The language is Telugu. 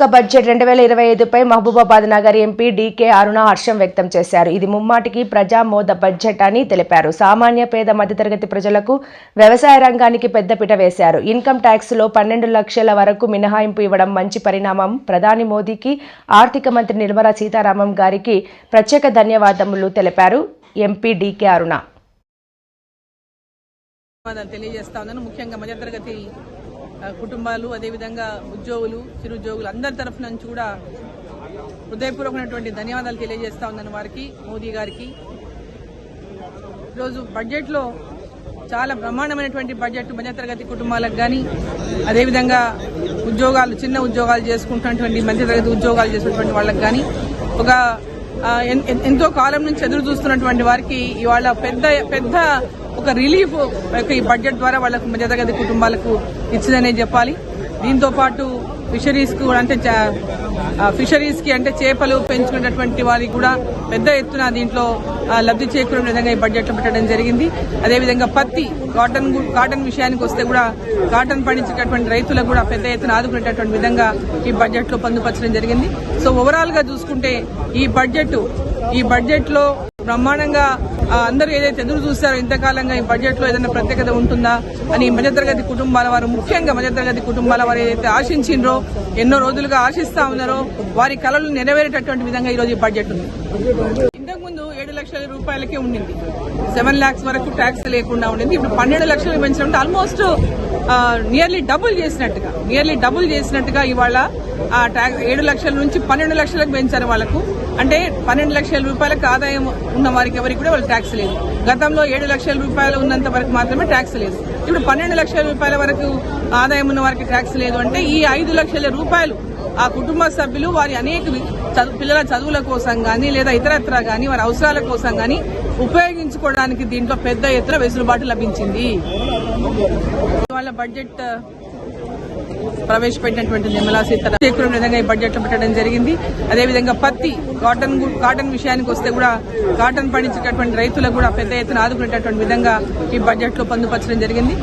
వార్షిక బడ్జెట్ 2025పై మహబూబాబాద్ నగర్ ఎంపీ డీకే అరుణ హర్షం వ్యక్తం చేశారు. ఇది ముమ్మాటికి ప్రజామోద బడ్జెట్ అని తెలిపారు. సామాన్య పేద మధ్యతరగతి ప్రజలకు వ్యవసాయ రంగానికి పెద్దపీట వేశారు. ఇన్కమ్ ట్యాక్స్ లో 12 లక్షల వరకు మినహాయింపు ఇవ్వడం మంచి పరిణామం. ప్రధాని మోదీకి, ఆర్థిక మంత్రి నిర్మలా సీతారామన్ గారికి ప్రత్యేక ధన్యవాదములు తెలిపారు ఎంపీ డీకే అరుణ. ముఖ్యంగా మధ్యతరగతి కుటుంబాలు, అదేవిధంగా ఉద్యోగులు, చిరుద్యోగులు అందరి తరఫు నుంచి కూడా హృదయపూర్వకమైనటువంటి ధన్యవాదాలు తెలియజేస్తా ఉన్నాను వారికి, మోదీ గారికి. ఈరోజు బడ్జెట్లో చాలా బ్రహ్మాండమైనటువంటి బడ్జెట్ మధ్యతరగతి కుటుంబాలకు కానీ, అదేవిధంగా ఉద్యోగాలు, చిన్న ఉద్యోగాలు చేసుకుంటున్నటువంటి మధ్యతరగతి ఉద్యోగాలు చేసినటువంటి వాళ్ళకి కానీ, ఒక ఎంతో కాలం నుంచి ఎదురు చూస్తున్నటువంటి వారికి ఇవాళ పెద్ద ఒక రిలీఫ్ ఈ బడ్జెట్ ద్వారా వాళ్ళకు మధ్యతరగతి కుటుంబాలకు ఇచ్చిందనే చెప్పాలి. దీంతో పాటు ఫిషరీస్ కి అంటే చేపలు పెంచుకునేటువంటి వారికి కూడా పెద్ద ఎత్తున దీంట్లో లబ్ధి చేకూరే విధంగా ఈ బడ్జెట్ లో పెట్టడం జరిగింది. అదేవిధంగా పత్తి, కాటన్ విషయానికి వస్తే కూడా కాటన్ పండించేటటువంటి రైతులకు కూడా పెద్ద ఎత్తున ఆదుకునేటటువంటి విధంగా ఈ బడ్జెట్ లో పొందుపరచడం జరిగింది. సో ఓవరాల్ గా చూసుకుంటే ఈ బడ్జెట్ లో బ్రహ్మాండంగా అందరూ ఏదైతే ఎదురు చూస్తారో ఇంతకాలంగా ఈ బడ్జెట్ లో ఏదైనా ప్రత్యేకత ఉంటుందా అని మధ్యతరగతి కుటుంబాల వారు, ముఖ్యంగా మధ్యతరగతి కుటుంబాల వారు ఏదైతే ఆశించిండ్రో, ఎన్నో రోజులుగా ఆశిస్తా ఉన్నారో వారి కలలు నెరవేరేటటువంటి విధంగా ఈ రోజు ఈ బడ్జెట్ ఉంది. ఇంతకుముందు 7 లక్షల రూపాయలకే ఉండింది, 7 lakhs వరకు ట్యాక్స్ లేకుండా ఉండింది. ఇప్పుడు 12 లక్షలు పెంచడం ఆల్మోస్ట్ నియర్లీ డబుల్ చేసినట్టుగా ఇవాళ ఆ ట్యాక్స్ 7 లక్షల నుంచి 12 లక్షలకు పెంచారు వాళ్ళకు. అంటే 12 లక్షల రూపాయలకు ఆదాయం ఉన్న వారికి ఎవరికి కూడా వాళ్ళు ట్యాక్స్ లేదు. గతంలో 7 లక్షల రూపాయలు ఉన్నంత వరకు మాత్రమే ట్యాక్స్ లేదు. ఇప్పుడు 12 లక్షల రూపాయల వరకు ఆదాయం ఉన్న వారికి ట్యాక్స్ లేదు. అంటే ఈ 5 లక్షల రూపాయలు ఆ కుటుంబ సభ్యులు వారి అనేక పిల్లల చదువుల కోసం గానీ, లేదా ఇతరత్రా గానీ, వారి అవసరాల కోసం గానీ ఉపయోగించుకోవడానికి దీంట్లో పెద్ద ఎత్తున వెసులుబాటు లభించింది. ఇవాళ బడ్జెట్ ప్రవేశపెట్టినటువంటి నిర్మలా సీతారామన్ విధంగా ఈ బడ్జెట్ లో పెట్టడం జరిగింది. అదేవిధంగా పత్తి, కాటన్ విషయానికి వస్తే కూడా కాటన్ పండించేటటువంటి రైతులకు కూడా పెద్ద ఎత్తున ఆదుకునేటటువంటి విధంగా ఈ బడ్జెట్ లో పొందుపరచడం జరిగింది.